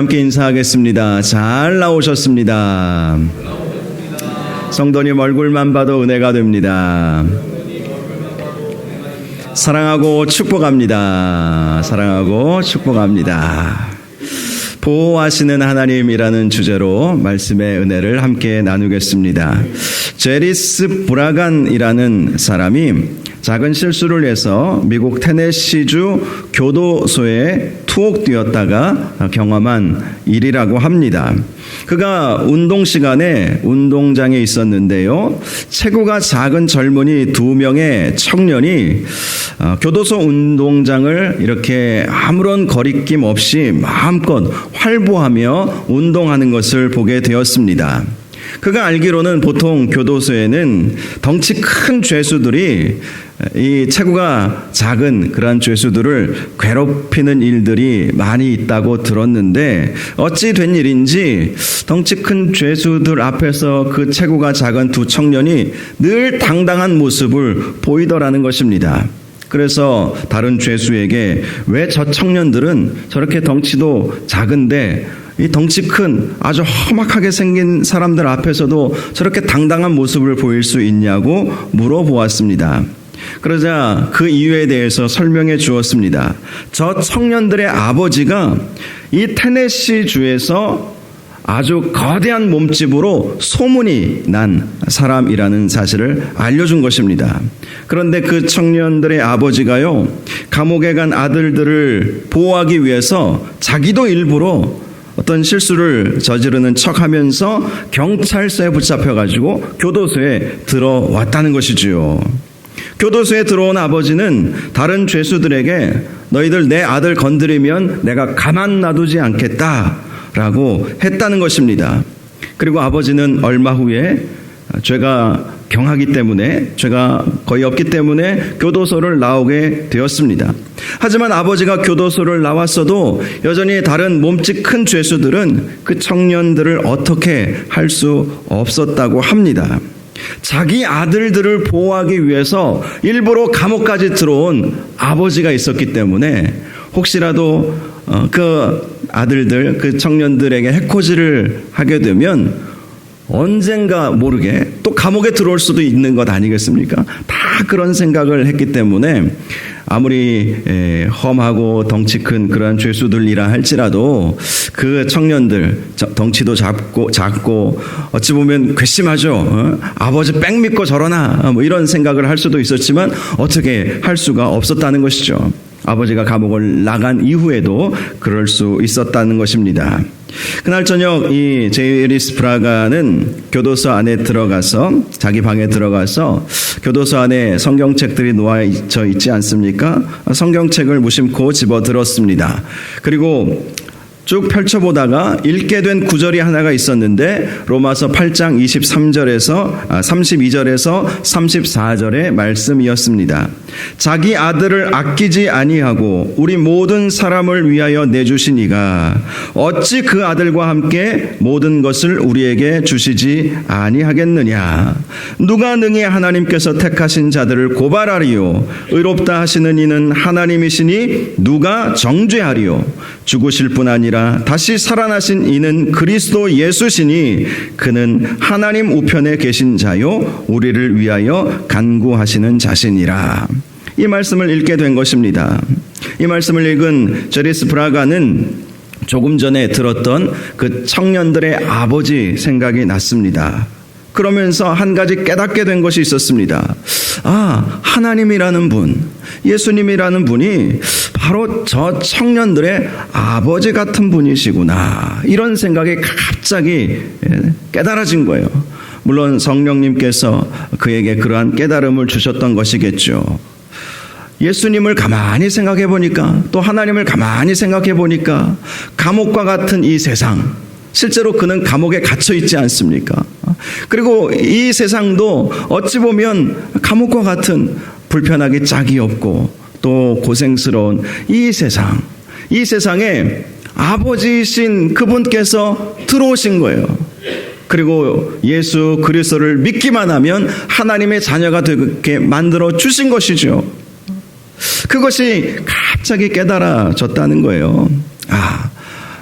함께 인사하겠습니다. 잘 나오셨습니다. 성도님 얼굴만 봐도 은혜가 됩니다. 사랑하고 축복합니다. 사랑하고 축복합니다. 보호하시는 하나님이라는 주제로 말씀의 은혜를 함께 나누겠습니다. 제리스 브라간이라는 사람이 작은 실수를 해서 미국 테네시주 교도소에 투옥되었다가 경험한 일이라고 합니다. 그가 운동 시간에 운동장에 있었는데요, 체구가 작은 젊은이 2명의 청년이 교도소 운동장을 이렇게 아무런 거리낌 없이 마음껏 활보하며 운동하는 것을 보게 되었습니다. 그가 알기로는 보통 교도소에는 덩치 큰 죄수들이 이 체구가 작은 그러한 죄수들을 괴롭히는 일들이 많이 있다고 들었는데, 어찌 된 일인지 덩치 큰 죄수들 앞에서 그 체구가 작은 두 청년이 늘 당당한 모습을 보이더라는 것입니다. 그래서 다른 죄수에게 왜 저 청년들은 저렇게 덩치도 작은데 이 덩치 큰 아주 험악하게 생긴 사람들 앞에서도 저렇게 당당한 모습을 보일 수 있냐고 물어보았습니다. 그러자 그 이유에 대해서 설명해 주었습니다. 저 청년들의 아버지가 이 테네시 주에서 아주 거대한 몸집으로 소문이 난 사람이라는 사실을 알려준 것입니다. 그런데 그 청년들의 아버지가요, 감옥에 간 아들들을 보호하기 위해서 자기도 일부러 어떤 실수를 저지르는 척하면서 경찰서에 붙잡혀가지고 교도소에 들어왔다는 것이지요. 교도소에 들어온 아버지는 다른 죄수들에게 너희들 내 아들 건드리면 내가 가만 놔두지 않겠다라고 했다는 것입니다. 그리고 아버지는 얼마 후에 죄가 경하기 때문에, 죄가 거의 없기 때문에 교도소를 나오게 되었습니다. 하지만 아버지가 교도소를 나왔어도 여전히 다른 몸집 큰 죄수들은 그 청년들을 어떻게 할 수 없었다고 합니다. 자기 아들들을 보호하기 위해서 일부러 감옥까지 들어온 아버지가 있었기 때문에 혹시라도 그 아들들, 그 청년들에게 해코지를 하게 되면 언젠가 모르게 또 감옥에 들어올 수도 있는 것 아니겠습니까? 다 그런 생각을 했기 때문에 아무리 험하고 덩치 큰 그런 죄수들이라 할지라도 그 청년들 덩치도 작고 어찌 보면 괘씸하죠. 아버지 뺑 믿고 저러나 뭐 이런 생각을 할 수도 있었지만 어떻게 할 수가 없었다는 것이죠. 아버지가 감옥을 나간 이후에도 그럴 수 있었다는 것입니다. 그날 저녁 이 제리스 브라간은 교도소 안에 들어가서, 자기 방에 들어가서 교도소 안에 성경책들이 놓여져 있지 않습니까? 성경책을 무심코 집어들었습니다. 그리고 쭉 펼쳐보다가 읽게 된 구절이 하나가 있었는데, 로마서 8장 32절에서 34절의 말씀이었습니다. 자기 아들을 아끼지 아니하고 우리 모든 사람을 위하여 내주신 이가 어찌 그 아들과 함께 모든 것을 우리에게 주시지 아니하겠느냐. 누가 능히 하나님께서 택하신 자들을 고발하리요. 의롭다 하시는 이는 하나님이시니 누가 정죄하리요. 죽으실 뿐 아니라 다시 살아나신 이는 그리스도 예수시니 그는 하나님 우편에 계신 자요 우리를 위하여 간구하시는 자시니라. 이 말씀을 읽게 된 것입니다. 이 말씀을 읽은 제리스 브라간은 조금 전에 들었던 그 청년들의 아버지 생각이 났습니다. 그러면서 한 가지 깨닫게 된 것이 있었습니다. 하나님이라는 분, 예수님이라는 분이 바로 저 청년들의 아버지 같은 분이시구나, 이런 생각이 갑자기 깨달아진 거예요. 물론 성령님께서 그에게 그러한 깨달음을 주셨던 것이겠죠. 예수님을 가만히 생각해 보니까, 또 하나님을 가만히 생각해 보니까 감옥과 같은 이 세상, 실제로 그는 감옥에 갇혀 있지 않습니까? 그리고 이 세상도 어찌 보면 감옥과 같은 불편하기 짝이 없고 또 고생스러운 이 세상에 아버지이신 그분께서 들어오신 거예요. 그리고 예수 그리스도를 믿기만 하면 하나님의 자녀가 되게 만들어 주신 것이죠. 그것이 갑자기 깨달아졌다는 거예요.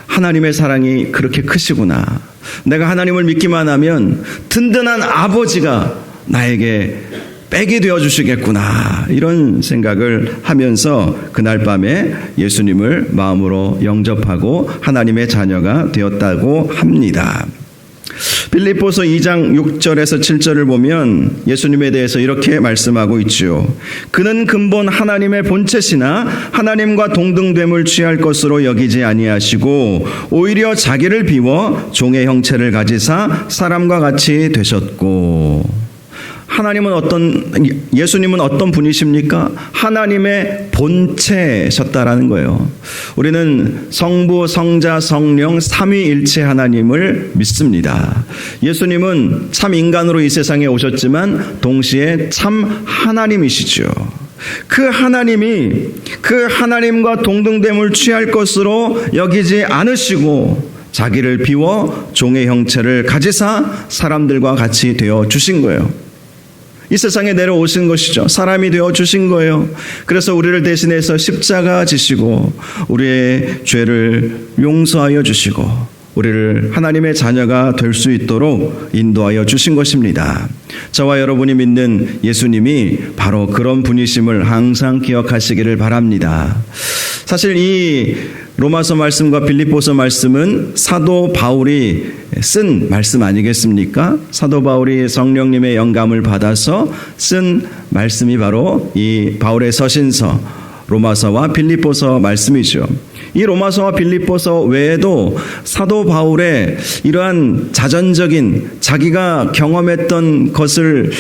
하나님의 사랑이 그렇게 크시구나. 내가 하나님을 믿기만 하면 든든한 아버지가 나에게 백이 되어주시겠구나. 이런 생각을 하면서 그날 밤에 예수님을 마음으로 영접하고 하나님의 자녀가 되었다고 합니다. 빌립보서 2장 6절에서 7절을 보면 예수님에 대해서 이렇게 말씀하고 있죠. 그는 근본 하나님의 본체시나 하나님과 동등됨을 취할 것으로 여기지 아니하시고 오히려 자기를 비워 종의 형체를 가지사 사람과 같이 되셨고. 예수님은 어떤 분이십니까? 하나님의 본체셨다라는 거예요. 우리는 성부, 성자, 성령 삼위일체 하나님을 믿습니다. 예수님은 참 인간으로 이 세상에 오셨지만 동시에 참 하나님이시죠. 그 하나님이 그 하나님과 동등됨을 취할 것으로 여기지 않으시고 자기를 비워 종의 형체를 가지사 사람들과 같이 되어 주신 거예요. 이 세상에 내려오신 것이죠. 사람이 되어 주신 거예요. 그래서 우리를 대신해서 십자가 지시고 우리의 죄를 용서하여 주시고 우리를 하나님의 자녀가 될 수 있도록 인도하여 주신 것입니다. 저와 여러분이 믿는 예수님이 바로 그런 분이심을 항상 기억하시기를 바랍니다. 사실 이 로마서 말씀과 빌립보서 말씀은 사도 바울이 쓴 말씀 아니겠습니까? 사도 바울이 성령님의 영감을 받아서 쓴 말씀이 바로 이 바울의 서신서 로마서와 빌립보서 말씀이죠. 이 로마서와 빌립보서 외에도 사도 바울의 이러한 자전적인 자기가 경험했던 것을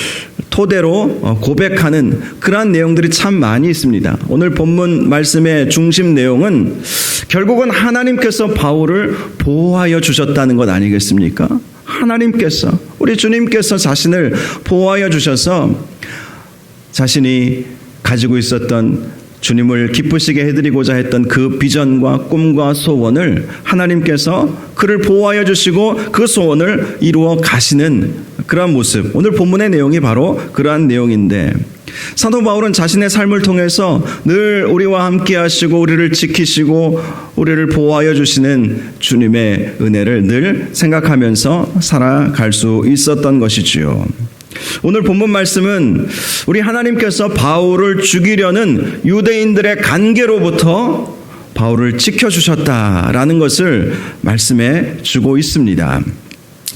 토대로 고백하는 그러한 내용들이 참 많이 있습니다. 오늘 본문 말씀의 중심 내용은 결국은 하나님께서 바울을 보호하여 주셨다는 것 아니겠습니까? 하나님께서, 우리 주님께서 자신을 보호하여 주셔서 자신이 가지고 있었던 주님을 기쁘시게 해드리고자 했던 그 비전과 꿈과 소원을 하나님께서 그를 보호하여 주시고 그 소원을 이루어 가시는 그러한 모습, 오늘 본문의 내용이 바로 그러한 내용인데, 사도 바울은 자신의 삶을 통해서 늘 우리와 함께 하시고 우리를 지키시고 우리를 보호하여 주시는 주님의 은혜를 늘 생각하면서 살아갈 수 있었던 것이지요. 오늘 본문 말씀은 우리 하나님께서 바울을 죽이려는 유대인들의 간계로부터 바울을 지켜주셨다라는 것을 말씀해 주고 있습니다.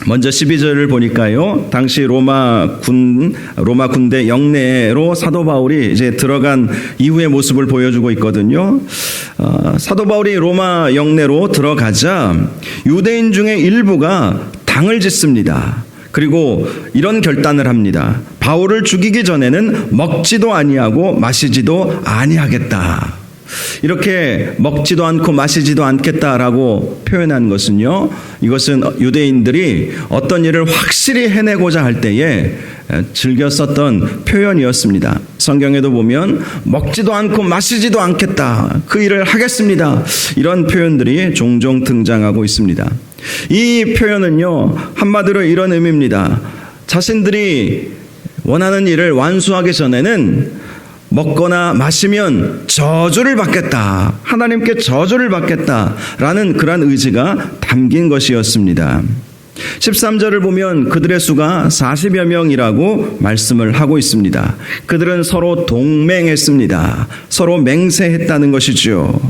먼저 12절을 보니까요, 당시 로마 군대 영내로 사도 바울이 이제 들어간 이후의 모습을 보여주고 있거든요. 사도 바울이 로마 영내로 들어가자 유대인 중에 일부가 당을 짓습니다. 그리고 이런 결단을 합니다. 바울을 죽이기 전에는 먹지도 아니하고 마시지도 아니하겠다. 이렇게 먹지도 않고 마시지도 않겠다라고 표현한 것은요, 이것은 유대인들이 어떤 일을 확실히 해내고자 할 때에 즐겨 썼던 표현이었습니다. 성경에도 보면 먹지도 않고 마시지도 않겠다, 그 일을 하겠습니다, 이런 표현들이 종종 등장하고 있습니다. 이 표현은요, 한마디로 이런 의미입니다. 자신들이 원하는 일을 완수하기 전에는 먹거나 마시면 저주를 받겠다, 하나님께 저주를 받겠다라는 그런 의지가 담긴 것이었습니다. 13절을 보면 그들의 수가 40여 명이라고 말씀을 하고 있습니다. 그들은 서로 동맹했습니다. 서로 맹세했다는 것이죠.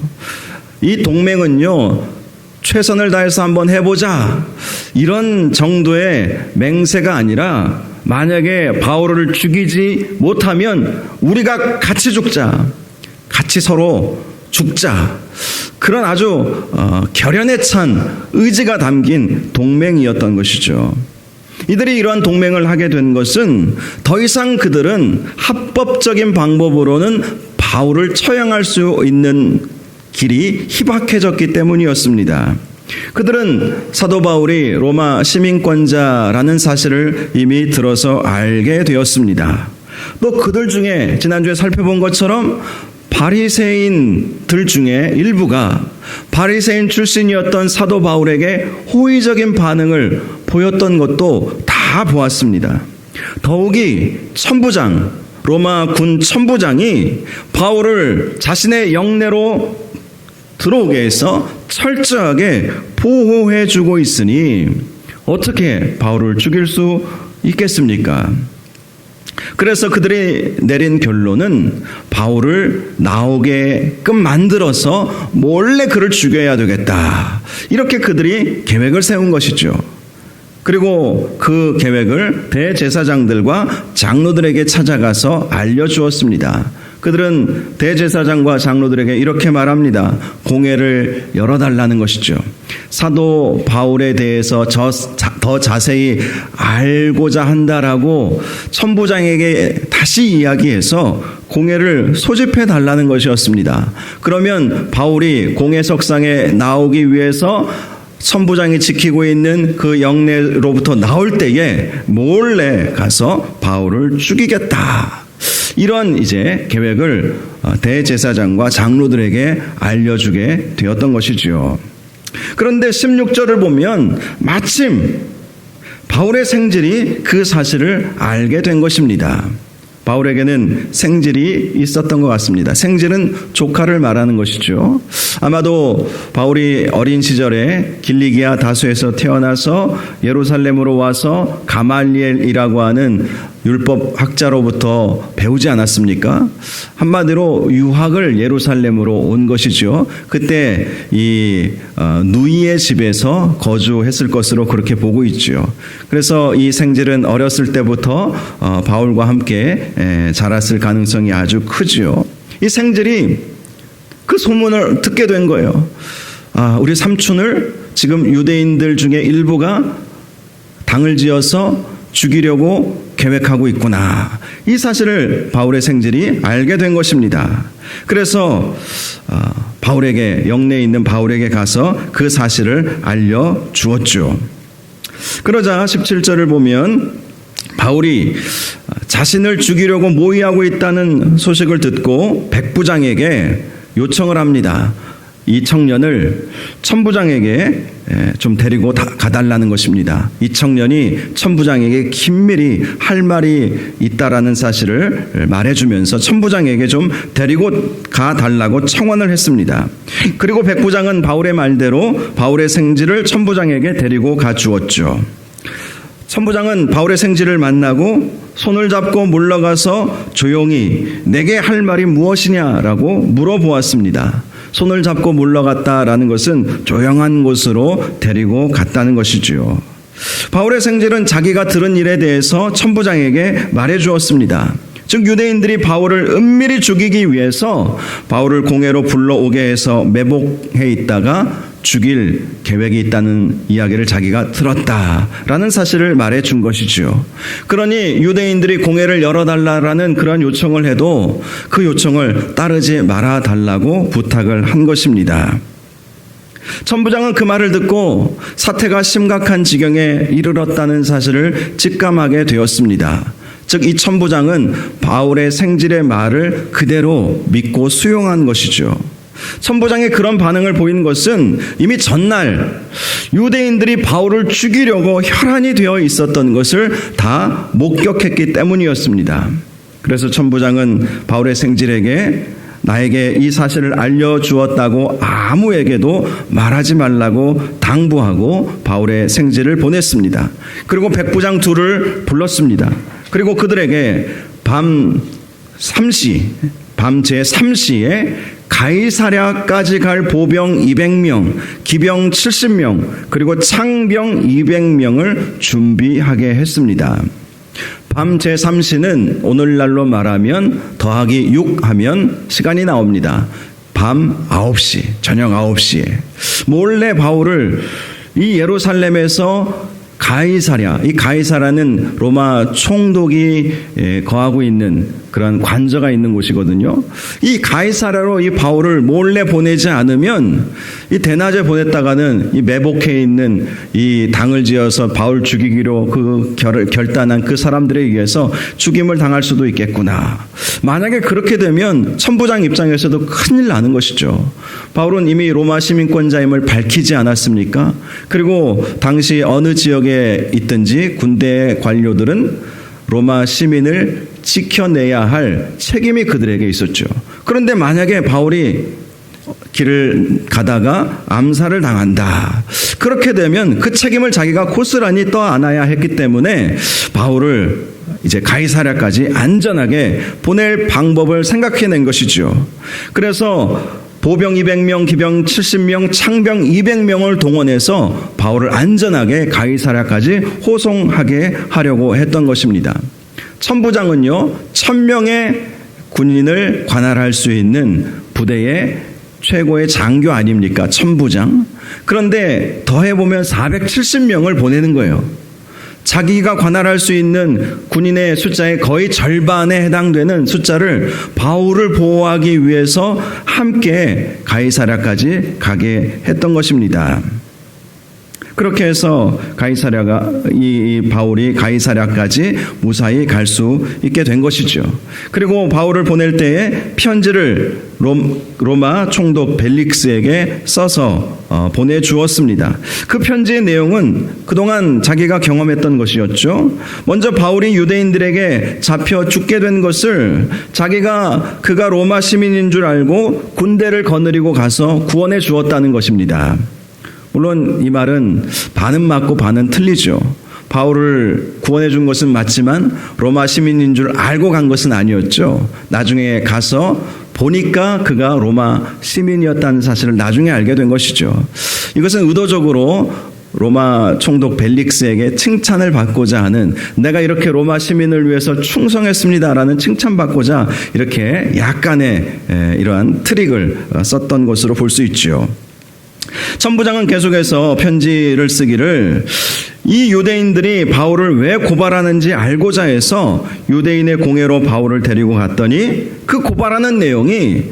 이 동맹은요, 최선을 다해서 한번 해보자, 이런 정도의 맹세가 아니라 만약에 바울을 죽이지 못하면 우리가 같이 죽자, 같이 서로 죽자, 그런 아주 결연에 찬 의지가 담긴 동맹이었던 것이죠. 이들이 이러한 동맹을 하게 된 것은 더 이상 그들은 합법적인 방법으로는 바울을 처형할 수 있는 길이 희박해졌기 때문이었습니다. 그들은 사도 바울이 로마 시민권자라는 사실을 이미 들어서 알게 되었습니다. 또 그들 중에 지난주에 살펴본 것처럼 바리새인들 중에 일부가 바리새인 출신이었던 사도 바울에게 호의적인 반응을 보였던 것도 다 보았습니다. 더욱이 천부장, 로마 군 천부장이 바울을 자신의 영내로 들어오게 해서 철저하게 보호해주고 있으니 어떻게 바울을 죽일 수 있겠습니까? 그래서 그들이 내린 결론은 바울을 나오게끔 만들어서 몰래 그를 죽여야 되겠다. 이렇게 그들이 계획을 세운 것이죠. 그리고 그 계획을 대제사장들과 장로들에게 찾아가서 알려주었습니다. 그들은 대제사장과 장로들에게 이렇게 말합니다. 공회를 열어달라는 것이죠. 사도 바울에 대해서 더 자세히 알고자 한다라고 천부장에게 다시 이야기해서 공회를 소집해 달라는 것이었습니다. 그러면 바울이 공회석상에 나오기 위해서 천부장이 지키고 있는 그 영내로부터 나올 때에 몰래 가서 바울을 죽이겠다. 이런 이제 계획을 대제사장과 장로들에게 알려주게 되었던 것이지요. 그런데 16절을 보면 마침 바울의 생질이 그 사실을 알게 된 것입니다. 바울에게는 생질이 있었던 것 같습니다. 생질은 조카를 말하는 것이죠. 아마도 바울이 어린 시절에 길리기아 다소에서 태어나서 예루살렘으로 와서 가말리엘이라고 하는 율법 학자로부터 배우지 않았습니까? 한마디로 유학을 예루살렘으로 온 것이죠. 그때 이 누이의 집에서 거주했을 것으로 그렇게 보고 있죠. 그래서 이 생질은 어렸을 때부터 바울과 함께 자랐을 가능성이 아주 크죠. 이 생질이 그 소문을 듣게 된 거예요. 우리 삼촌을 지금 유대인들 중에 일부가 당을 지어서 죽이려고 계획하고 있구나. 이 사실을 바울의 생질이 알게 된 것입니다. 그래서 바울에게, 영내에 있는 바울에게 가서 그 사실을 알려주었죠. 그러자 17절을 보면 바울이 자신을 죽이려고 모의하고 있다는 소식을 듣고 백부장에게 요청을 합니다. 이 청년을 천부장에게 좀 데리고 가달라는 것입니다. 이 청년이 천부장에게 긴밀히 할 말이 있다라는 사실을 말해주면서 천부장에게 좀 데리고 가달라고 청원을 했습니다. 그리고 백부장은 바울의 말대로 바울의 생질을 천부장에게 데리고 가주었죠. 천부장은 바울의 생질을 만나고 손을 잡고 물러가서 조용히 내게 할 말이 무엇이냐라고 물어보았습니다. 손을 잡고 물러갔다라는 것은 조용한 곳으로 데리고 갔다는 것이지요. 바울의 생질은 자기가 들은 일에 대해서 천부장에게 말해 주었습니다. 즉 유대인들이 바울을 은밀히 죽이기 위해서 바울을 공회로 불러오게 해서 매복해 있다가 죽일 계획이 있다는 이야기를 자기가 들었다라는 사실을 말해 준 것이죠. 그러니 유대인들이 공회를 열어달라라는 그런 요청을 해도 그 요청을 따르지 말아달라고 부탁을 한 것입니다. 천부장은 그 말을 듣고 사태가 심각한 지경에 이르렀다는 사실을 직감하게 되었습니다. 즉 이 천부장은 바울의 생질의 말을 그대로 믿고 수용한 것이죠. 천부장의 그런 반응을 보이는 것은 이미 전날 유대인들이 바울을 죽이려고 혈안이 되어 있었던 것을 다 목격했기 때문이었습니다. 그래서 천부장은 바울의 생질에게 나에게 이 사실을 알려주었다고 아무에게도 말하지 말라고 당부하고 바울의 생질을 보냈습니다. 그리고 백부장 둘을 불렀습니다. 그리고 그들에게 밤 제3시에 가이사랴까지 갈 보병 200명, 기병 70명, 그리고 창병 200명을 준비하게 했습니다. 밤 제3시는 오늘날로 말하면 더하기 6 하면 시간이 나옵니다. 밤 9시, 저녁 9시에 몰래 바울을 이 예루살렘에서 가이사랴, 이 가이사라는 로마 총독이 거하고 있는 그런 관저가 있는 곳이거든요. 이 가이사랴로 이 바울을 몰래 보내지 않으면 이 대낮에 보냈다가는 이 매복해 있는 이 당을 지어서 바울 죽이기로 그 결단한 그 사람들에 의해서 죽임을 당할 수도 있겠구나. 만약에 그렇게 되면 천부장 입장에서도 큰일 나는 것이죠. 바울은 이미 로마 시민권자임을 밝히지 않았습니까? 그리고 당시 어느 지역에 있든지 군대 관료들은 로마 시민을 지켜내야 할 책임이 그들에게 있었죠. 그런데 만약에 바울이 길을 가다가 암살을 당한다. 그렇게 되면 그 책임을 자기가 고스란히 떠안아야 했기 때문에 바울을 이제 가이사랴까지 안전하게 보낼 방법을 생각해낸 것이죠. 그래서 보병 200명, 기병 70명, 창병 200명을 동원해서 바울을 안전하게 가이사랴까지 호송하게 하려고 했던 것입니다. 천부장은요, 1000명의 군인을 관할할 수 있는 부대의 최고의 장교 아닙니까? 천부장. 그런데 더해보면 470명을 보내는 거예요. 자기가 관할할 수 있는 군인의 숫자의 거의 절반에 해당되는 숫자를 바울을 보호하기 위해서 함께 가이사랴까지 가게 했던 것입니다. 그렇게 해서 이 바울이 가이사랴까지 무사히 갈 수 있게 된 것이죠. 그리고 바울을 보낼 때에 편지를 로마 총독 벨릭스에게 써서 보내주었습니다. 그 편지의 내용은 그동안 자기가 경험했던 것이었죠. 먼저 바울이 유대인들에게 잡혀 죽게 된 것을 그가 로마 시민인 줄 알고 군대를 거느리고 가서 구원해 주었다는 것입니다. 물론 이 말은 반은 맞고 반은 틀리죠. 바울을 구원해 준 것은 맞지만 로마 시민인 줄 알고 간 것은 아니었죠. 나중에 가서 보니까 그가 로마 시민이었다는 사실을 나중에 알게 된 것이죠. 이것은 의도적으로 로마 총독 벨릭스에게 칭찬을 받고자 하는, 내가 이렇게 로마 시민을 위해서 충성했습니다라는 칭찬받고자 이렇게 약간의 이러한 트릭을 썼던 것으로 볼 수 있죠. 천부장은 계속해서 편지를 쓰기를, 이 유대인들이 바울을 왜 고발하는지 알고자 해서 유대인의 공회로 바울을 데리고 갔더니 그 고발하는 내용이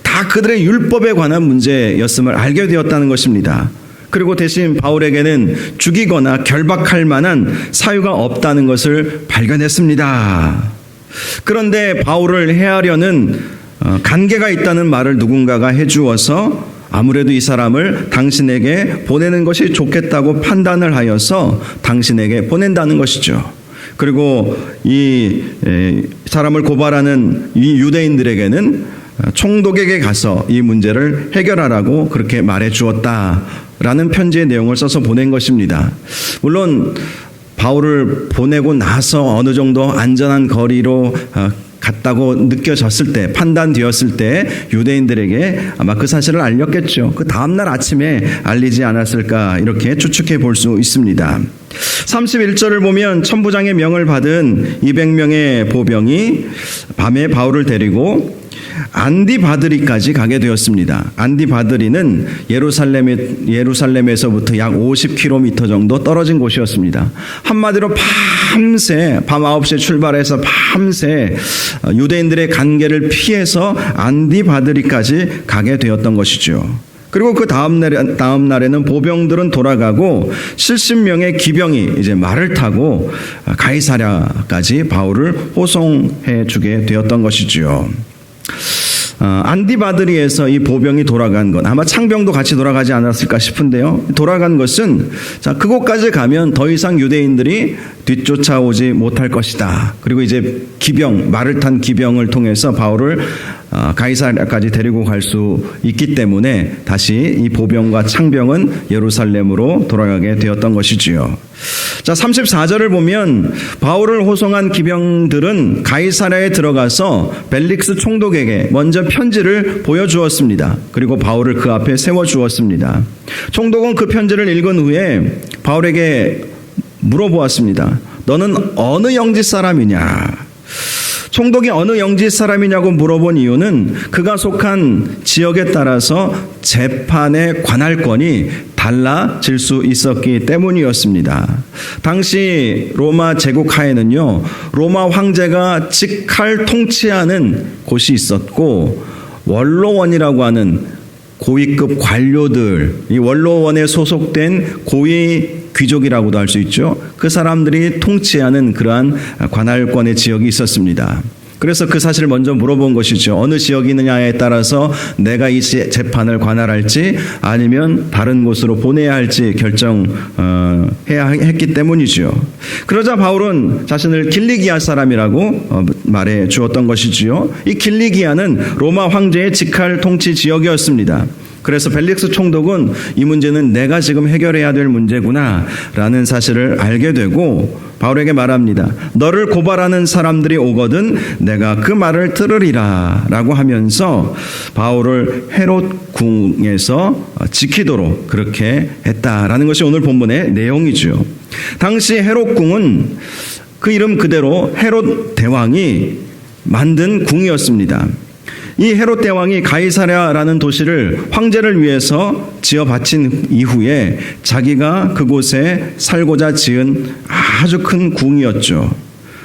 다 그들의 율법에 관한 문제였음을 알게 되었다는 것입니다. 그리고 대신 바울에게는 죽이거나 결박할 만한 사유가 없다는 것을 발견했습니다. 그런데 바울을 해하려는 관계가 있다는 말을 누군가가 해주어서 아무래도 이 사람을 당신에게 보내는 것이 좋겠다고 판단을 하여서 당신에게 보낸다는 것이죠. 그리고 이 사람을 고발하는 이 유대인들에게는 총독에게 가서 이 문제를 해결하라고 그렇게 말해 주었다라는 편지의 내용을 써서 보낸 것입니다. 물론 바울을 보내고 나서 어느 정도 안전한 거리로 갔다고 느껴졌을 때, 판단되었을 때 유대인들에게 아마 그 사실을 알렸겠죠. 그 다음날 아침에 알리지 않았을까, 이렇게 추측해 볼 수 있습니다. 31절을 보면 천부장의 명을 받은 200명의 보병이 밤에 바울을 데리고 안디바드리까지 가게 되었습니다. 안디바드리는 예루살렘에서부터 약 50km 정도 떨어진 곳이었습니다. 한마디로 밤새, 밤 9시에 출발해서 밤새 유대인들의 간계를 피해서 안디바드리까지 가게 되었던 것이죠. 그리고 그 다음 날에는 보병들은 돌아가고 70명의 기병이 이제 말을 타고 가이사랴까지 바울을 호송해 주게 되었던 것이지요. 안디바드리에서 이 보병이 돌아간 것, 아마 창병도 같이 돌아가지 않았을까 싶은데요. 돌아간 것은, 그곳까지 가면 더 이상 유대인들이 뒤쫓아오지 못할 것이다. 그리고 이제 말을 탄 기병을 통해서 바울을 가이사랴까지 데리고 갈 수 있기 때문에 다시 이 보병과 창병은 예루살렘으로 돌아가게 되었던 것이지요. 34절을 보면 바울을 호송한 기병들은 가이사랴에 들어가서 벨릭스 총독에게 먼저 편지를 보여주었습니다. 그리고 바울을 그 앞에 세워주었습니다. 총독은 그 편지를 읽은 후에 바울에게 물어보았습니다. 너는 어느 영지 사람이냐? 총독이 어느 영지 사람이냐고 물어본 이유는 그가 속한 지역에 따라서 재판의 관할권이 달라질 수 있었기 때문이었습니다. 당시 로마 제국 하에는요, 로마 황제가 직할 통치하는 곳이 있었고, 원로원이라고 하는 고위급 관료들, 이 원로원에 소속된 고위 귀족이라고도 할 수 있죠. 그 사람들이 통치하는 그러한 관할권의 지역이 있었습니다. 그래서 그 사실을 먼저 물어본 것이죠. 어느 지역이느냐에 따라서 내가 이 재판을 관할할지 아니면 다른 곳으로 보내야 할지 결정해야 했기 때문이죠. 그러자 바울은 자신을 길리기아 사람이라고 말해 주었던 것이지요. 이 길리기아는 로마 황제의 직할 통치 지역이었습니다. 그래서 벨릭스 총독은 이 문제는 내가 지금 해결해야 될 문제구나 라는 사실을 알게 되고 바울에게 말합니다. 너를 고발하는 사람들이 오거든 내가 그 말을 들으리라 라고 하면서 바울을 헤롯 궁에서 지키도록 그렇게 했다라는 것이 오늘 본문의 내용이죠. 당시 헤롯 궁은 그 이름 그대로 헤롯 대왕이 만든 궁이었습니다. 이 헤롯 대왕이 가이사랴라는 도시를 황제를 위해서 지어 바친 이후에 자기가 그곳에 살고자 지은 아주 큰 궁이었죠.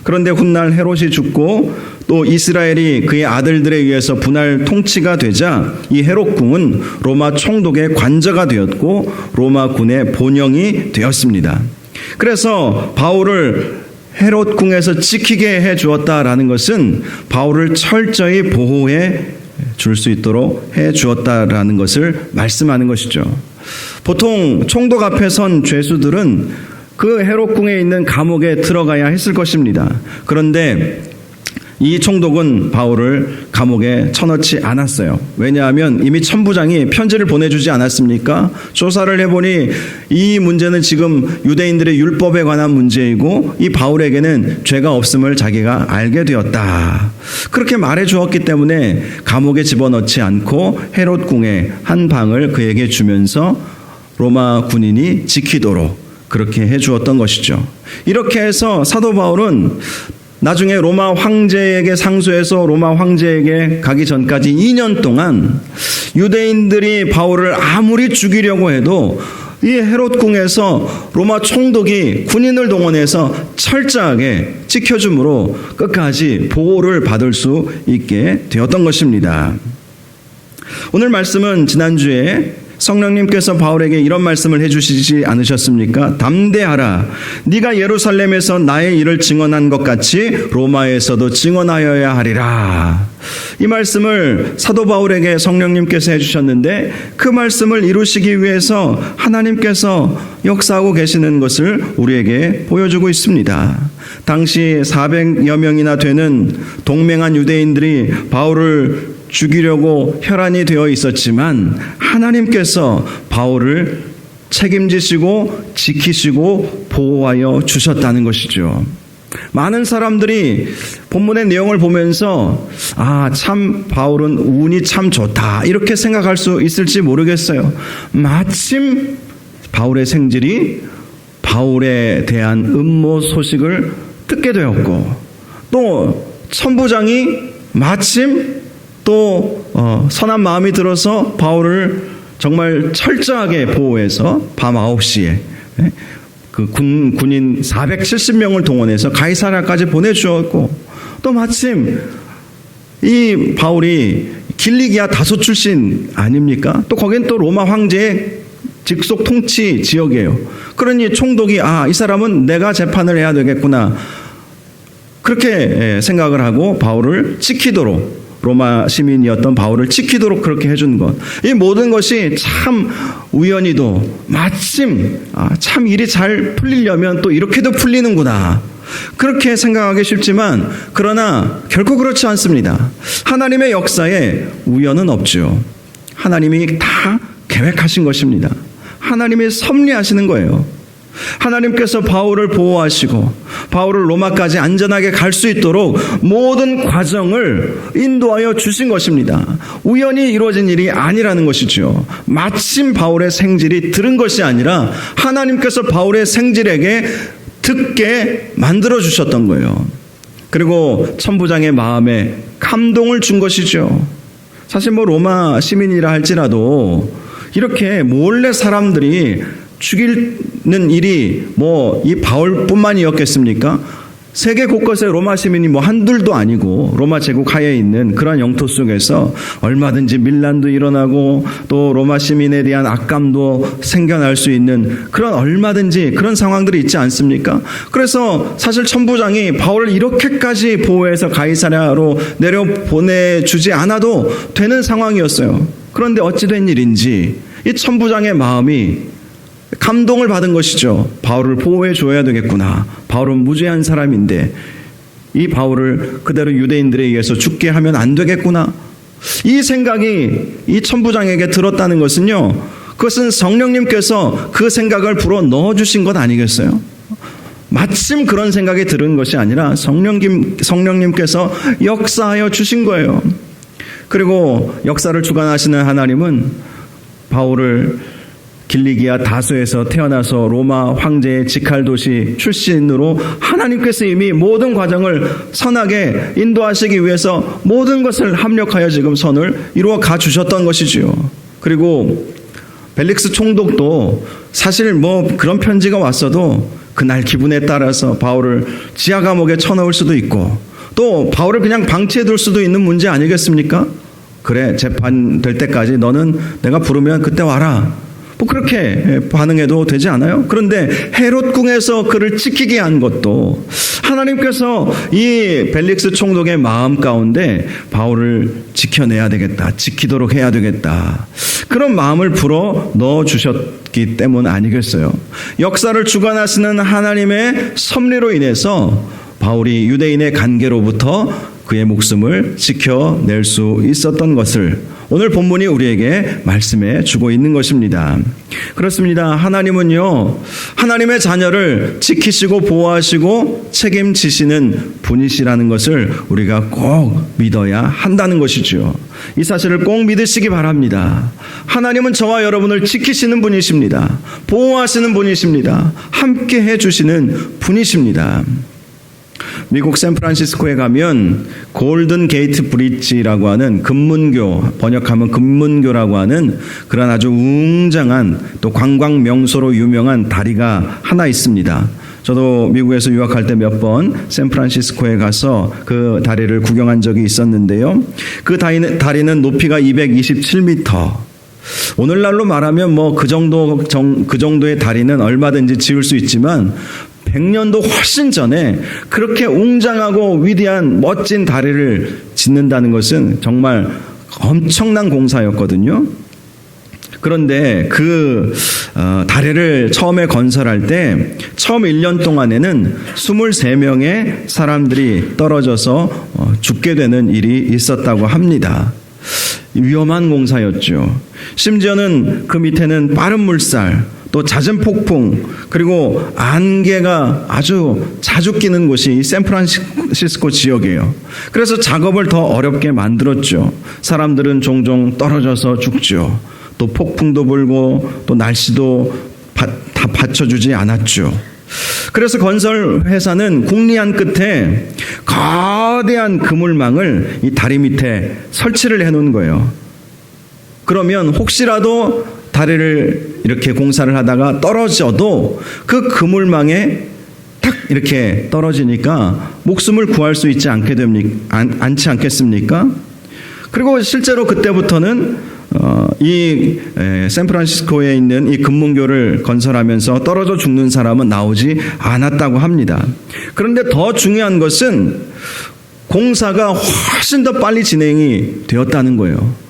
그런데 훗날 헤롯이 죽고 또 이스라엘이 그의 아들들에 의해서 분할 통치가 되자 이 헤롯 궁은 로마 총독의 관저가 되었고 로마 군의 본영이 되었습니다. 그래서 바울을 헤롯 궁에서 지키게 해 주었다라는 것은 바울을 철저히 보호해 줄 수 있도록 해 주었다라는 것을 말씀하는 것이죠. 보통 총독 앞에 선 죄수들은 그 헤롯 궁에 있는 감옥에 들어가야 했을 것입니다. 그런데 이 총독은 바울을 감옥에 쳐넣지 않았어요. 왜냐하면 이미 천부장이 편지를 보내주지 않았습니까? 조사를 해보니 이 문제는 지금 유대인들의 율법에 관한 문제이고 이 바울에게는 죄가 없음을 자기가 알게 되었다. 그렇게 말해 주었기 때문에 감옥에 집어넣지 않고 헤롯 궁의 한 방을 그에게 주면서 로마 군인이 지키도록 그렇게 해 주었던 것이죠. 이렇게 해서 사도 바울은 나중에 로마 황제에게 상소해서 로마 황제에게 가기 전까지 2년 동안 유대인들이 바울을 아무리 죽이려고 해도 이 헤롯 궁에서 로마 총독이 군인을 동원해서 철저하게 지켜줌으로 끝까지 보호를 받을 수 있게 되었던 것입니다. 오늘 말씀은 지난주에 성령님께서 바울에게 이런 말씀을 해주시지 않으셨습니까? 담대하라. 네가 예루살렘에서 나의 일을 증언한 것 같이 로마에서도 증언하여야 하리라. 이 말씀을 사도 바울에게 성령님께서 해주셨는데 그 말씀을 이루시기 위해서 하나님께서 역사하고 계시는 것을 우리에게 보여주고 있습니다. 당시 400여 명이나 되는 동맹한 유대인들이 바울을 죽이려고 혈안이 되어 있었지만 하나님께서 바울을 책임지시고 지키시고 보호하여 주셨다는 것이죠. 많은 사람들이 본문의 내용을 보면서 참 바울은 운이 참 좋다 이렇게 생각할 수 있을지 모르겠어요. 마침 바울의 생질이 바울에 대한 음모 소식을 듣게 되었고 또 천부장이 마침 또 선한 마음이 들어서 바울을 정말 철저하게 보호해서 밤 9시에 그 군인 470명을 동원해서 가이사랴까지 보내주었고 또 마침 이 바울이 길리기아 다소 출신 아닙니까? 또 거긴 또 로마 황제의 직속 통치 지역이에요. 그러니 총독이 이 사람은 내가 재판을 해야 되겠구나 그렇게 생각을 하고 바울을 지키도록 로마 시민이었던 바울을 지키도록 그렇게 해준 것. 이 모든 것이 참 우연히도 마침 참 일이 잘 풀리려면 또 이렇게도 풀리는구나. 그렇게 생각하기 쉽지만 그러나 결코 그렇지 않습니다. 하나님의 역사에 우연은 없죠. 하나님이 다 계획하신 것입니다. 하나님이 섭리하시는 거예요. 하나님께서 바울을 보호하시고 바울을 로마까지 안전하게 갈 수 있도록 모든 과정을 인도하여 주신 것입니다. 우연히 이루어진 일이 아니라는 것이죠. 마침 바울의 생질이 들은 것이 아니라 하나님께서 바울의 생질에게 듣게 만들어 주셨던 거예요. 그리고 천부장의 마음에 감동을 준 것이죠. 사실 로마 시민이라 할지라도 이렇게 몰래 사람들이 죽이는 일이 이 바울뿐만이었겠습니까? 세계 곳곳에 로마 시민이 뭐 한둘도 아니고 로마 제국 하에 있는 그런 영토 속에서 얼마든지 밀란도 일어나고 또 로마 시민에 대한 악감도 생겨날 수 있는 그런 얼마든지 그런 상황들이 있지 않습니까? 그래서 사실 천부장이 바울을 이렇게까지 보호해서 가이사랴로 내려보내주지 않아도 되는 상황이었어요. 그런데 어찌된 일인지 이 천부장의 마음이 감동을 받은 것이죠. 바울을 보호해 줘야 되겠구나. 바울은 무죄한 사람인데 이 바울을 그대로 유대인들에 의해서 죽게 하면 안 되겠구나. 이 생각이 이 천부장에게 들었다는 것은요, 그것은 성령님께서 그 생각을 불어 넣어주신 것 아니겠어요? 마침 그런 생각이 들은 것이 아니라 성령님께서 역사하여 주신 거예요. 그리고 역사를 주관하시는 하나님은 바울을 길리기아 다소에서 태어나서 로마 황제의 직할도시 출신으로 하나님께서 이미 모든 과정을 선하게 인도하시기 위해서 모든 것을 합력하여 지금 선을 이루어 가주셨던 것이지요. 그리고 벨릭스 총독도 사실 뭐 그런 편지가 왔어도 그날 기분에 따라서 바울을 지하 감옥에 쳐넣을 수도 있고 또 바울을 그냥 방치해둘 수도 있는 문제 아니겠습니까? 그래, 재판 될 때까지 너는 내가 부르면 그때 와라. 뭐 그렇게 반응해도 되지 않아요? 그런데 헤롯 궁에서 그를 지키게 한 것도 하나님께서 이 벨릭스 총독의 마음 가운데 바울을 지켜내야 되겠다, 지키도록 해야 되겠다, 그런 마음을 불어 넣어주셨기 때문 아니겠어요? 역사를 주관하시는 하나님의 섭리로 인해서 바울이 유대인의 관계로부터 그의 목숨을 지켜낼 수 있었던 것을 오늘 본문이 우리에게 말씀해 주고 있는 것입니다. 그렇습니다. 하나님은요, 하나님의 자녀를 지키시고 보호하시고 책임지시는 분이시라는 것을 우리가 꼭 믿어야 한다는 것이죠. 이 사실을 꼭 믿으시기 바랍니다. 하나님은 저와 여러분을 지키시는 분이십니다. 보호하시는 분이십니다. 함께 해주시는 분이십니다. 미국 샌프란시스코에 가면 골든 게이트 브릿지라고 하는 금문교, 번역하면 금문교라고 하는 그런 아주 웅장한 또 관광 명소로 유명한 다리가 하나 있습니다. 저도 미국에서 유학할 때 몇 번 샌프란시스코에 가서 그 다리를 구경한 적이 있었는데요. 그 다리는 높이가 227m. 오늘날로 말하면 뭐 그 정도의 다리는 얼마든지 지을 수 있지만 100년도 훨씬 전에 그렇게 웅장하고 위대한 멋진 다리를 짓는다는 것은 정말 엄청난 공사였거든요. 그런데 그 다리를 처음에 건설할 때 처음 1년 동안에는 23명의 사람들이 떨어져서 죽게 되는 일이 있었다고 합니다. 위험한 공사였죠. 심지어는 그 밑에는 빠른 물살, 또 잦은 폭풍, 그리고 안개가 아주 자주 끼는 곳이 샌프란시스코 지역이에요. 그래서 작업을 더 어렵게 만들었죠. 사람들은 종종 떨어져서 죽죠. 또 폭풍도 불고 또 날씨도 다 받쳐주지 않았죠. 그래서 건설 회사는 궁리한 끝에 거대한 그물망을 이 다리 밑에 설치를 해놓은 거예요. 그러면 혹시라도 다리를 이렇게 공사를 하다가 떨어져도 그 그물망에 탁 이렇게 떨어지니까 목숨을 구할 수 있지 않지 않겠습니까? 그리고 실제로 그때부터는 이 샌프란시스코에 있는 이 금문교를 건설하면서 떨어져 죽는 사람은 나오지 않았다고 합니다. 그런데 더 중요한 것은 공사가 훨씬 더 빨리 진행이 되었다는 거예요.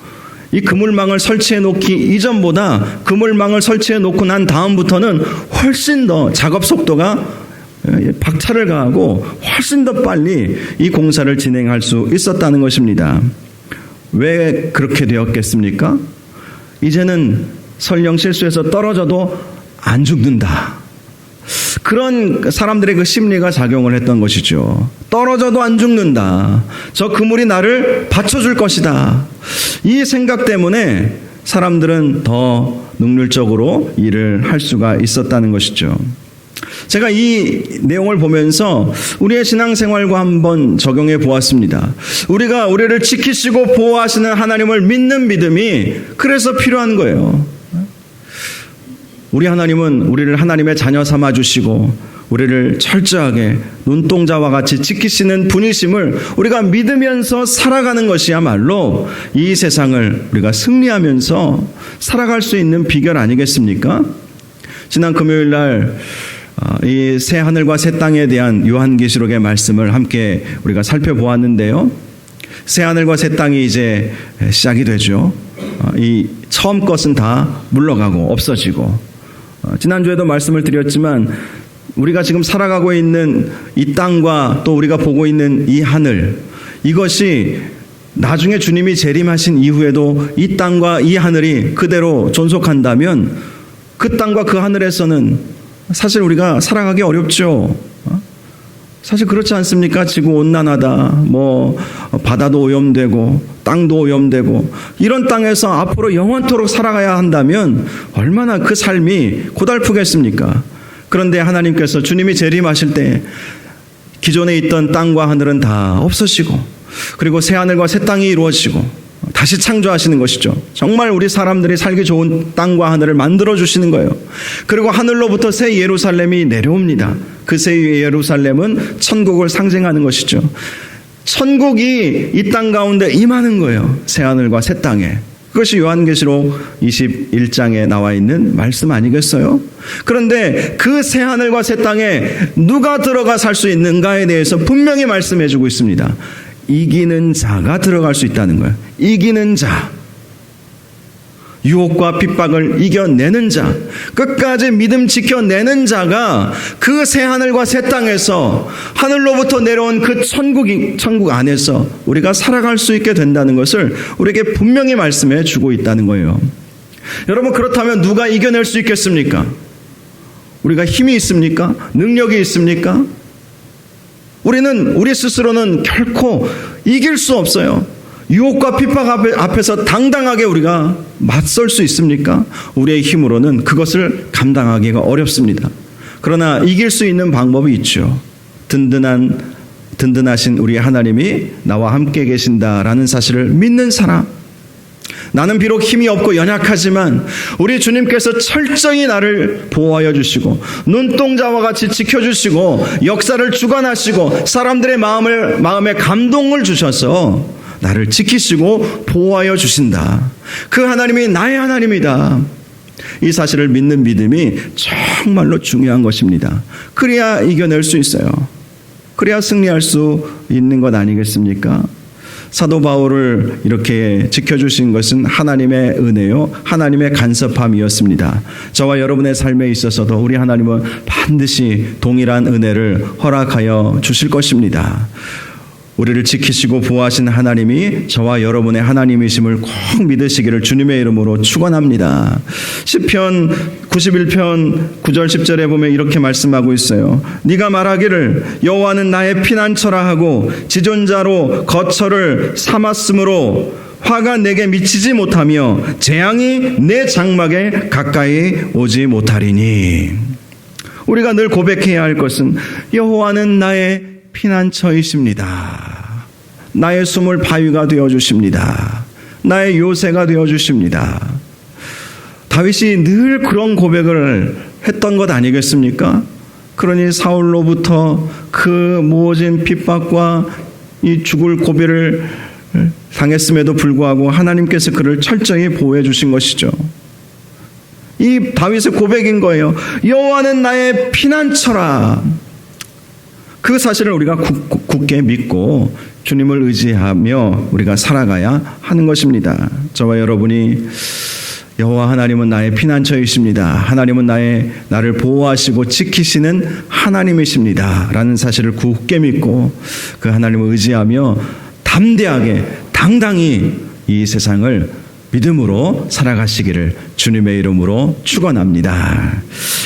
이 그물망을 설치해 놓기 이전보다 그물망을 설치해 놓고 난 다음부터는 훨씬 더 작업 속도가 박차를 가하고 훨씬 더 빨리 이 공사를 진행할 수 있었다는 것입니다. 왜 그렇게 되었겠습니까? 이제는 설령 실수해서 떨어져도 안 죽는다. 그런 사람들의 그 심리가 작용을 했던 것이죠. 떨어져도 안 죽는다. 저 그물이 나를 받쳐줄 것이다. 이 생각 때문에 사람들은 더 능률적으로 일을 할 수가 있었다는 것이죠. 제가 이 내용을 보면서 우리의 신앙생활과 한번 적용해 보았습니다. 우리가 우리를 지키시고 보호하시는 하나님을 믿는 믿음이 그래서 필요한 거예요. 우리 하나님은 우리를 하나님의 자녀 삼아 주시고 우리를 철저하게 눈동자와 같이 지키시는 분이심을 우리가 믿으면서 살아가는 것이야말로 이 세상을 우리가 승리하면서 살아갈 수 있는 비결 아니겠습니까? 지난 금요일 날 이 새 하늘과 새 땅에 대한 요한계시록의 말씀을 함께 우리가 살펴보았는데요. 새 하늘과 새 땅이 이제 시작이 되죠. 이 처음 것은 다 물러가고 없어지고, 지난주에도 말씀을 드렸지만 우리가 지금 살아가고 있는 이 땅과 또 우리가 보고 있는 이 하늘, 이것이 나중에 주님이 재림하신 이후에도 이 땅과 이 하늘이 그대로 존속한다면 그 땅과 그 하늘에서는 사실 우리가 살아가기 어렵죠. 사실 그렇지 않습니까? 지구 온난화다, 바다도 오염되고 땅도 오염되고, 이런 땅에서 앞으로 영원토록 살아가야 한다면 얼마나 그 삶이 고달프겠습니까? 그런데 하나님께서 주님이 재림하실 때 기존에 있던 땅과 하늘은 다 없어지고, 그리고 새 하늘과 새 땅이 이루어지고 다시 창조하시는 것이죠. 정말 우리 사람들이 살기 좋은 땅과 하늘을 만들어 주시는 거예요. 그리고 하늘로부터 새 예루살렘이 내려옵니다. 그 새 예루살렘은 천국을 상징하는 것이죠. 천국이 이 땅 가운데 임하는 거예요. 새 하늘과 새 땅에. 그것이 요한계시록 21장에 나와 있는 말씀 아니겠어요? 그런데 그 새 하늘과 새 땅에 누가 들어가 살 수 있는가에 대해서 분명히 말씀해 주고 있습니다. 이기는 자가 들어갈 수 있다는 거예요. 이기는 자, 유혹과 핍박을 이겨내는 자, 끝까지 믿음 지켜내는 자가 그 새 하늘과 새 땅에서 하늘로부터 내려온 그 천국 안에서 우리가 살아갈 수 있게 된다는 것을 우리에게 분명히 말씀해 주고 있다는 거예요. 여러분, 그렇다면 누가 이겨낼 수 있겠습니까? 우리가 힘이 있습니까? 능력이 있습니까? 우리 스스로는 결코 이길 수 없어요. 유혹과 핍박 앞에서 당당하게 우리가 맞설 수 있습니까? 우리의 힘으로는 그것을 감당하기가 어렵습니다. 그러나 이길 수 있는 방법이 있죠. 든든하신 우리 하나님이 나와 함께 계신다라는 사실을 믿는 사람. 나는 비록 힘이 없고 연약하지만 우리 주님께서 철저히 나를 보호하여 주시고 눈동자와 같이 지켜주시고 역사를 주관하시고 사람들의 마음에 감동을 주셔서 나를 지키시고 보호하여 주신다. 그 하나님이 나의 하나님이다. 이 사실을 믿는 믿음이 정말로 중요한 것입니다. 그래야 이겨낼 수 있어요. 그래야 승리할 수 있는 것 아니겠습니까? 사도 바울을 이렇게 지켜주신 것은 하나님의 은혜요, 하나님의 간섭함이었습니다. 저와 여러분의 삶에 있어서도 우리 하나님은 반드시 동일한 은혜를 허락하여 주실 것입니다. 우리를 지키시고 보호하신 하나님이 저와 여러분의 하나님이심을 꼭 믿으시기를 주님의 이름으로 축원합니다. 시편 91편 9절 10절에 보면 이렇게 말씀하고 있어요. 네가 말하기를 여호와는 나의 피난처라 하고 지존자로 거처를 삼았으므로 화가 내게 미치지 못하며 재앙이 내 장막에 가까이 오지 못하리니. 우리가 늘 고백해야 할 것은 여호와는 나의 피난처이십니다. 나의 숨을 바위가 되어주십니다. 나의 요새가 되어주십니다. 다윗이 늘 그런 고백을 했던 것 아니겠습니까? 그러니 사울로부터 그 모진 핍박과 이 죽을 고비를 당했음에도 불구하고 하나님께서 그를 철저히 보호해 주신 것이죠. 이 다윗의 고백인 거예요. 여호와는 나의 피난처라. 그 사실을 우리가 굳게 믿고 주님을 의지하며 우리가 살아가야 하는 것입니다. 저와 여러분이 여호와 하나님은 나의 피난처이십니다. 하나님은 나를 보호하시고 지키시는 하나님이십니다. 라는 사실을 굳게 믿고 그 하나님을 의지하며 담대하게 당당히 이 세상을 믿음으로 살아가시기를 주님의 이름으로 축원합니다.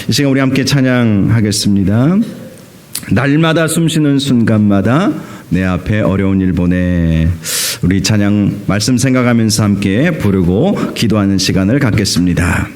이 시간 우리 함께 찬양하겠습니다. 날마다 숨쉬는 순간마다 내 앞에 어려운 일 보내. 우리 찬양 말씀 생각하면서 함께 부르고 기도하는 시간을 갖겠습니다.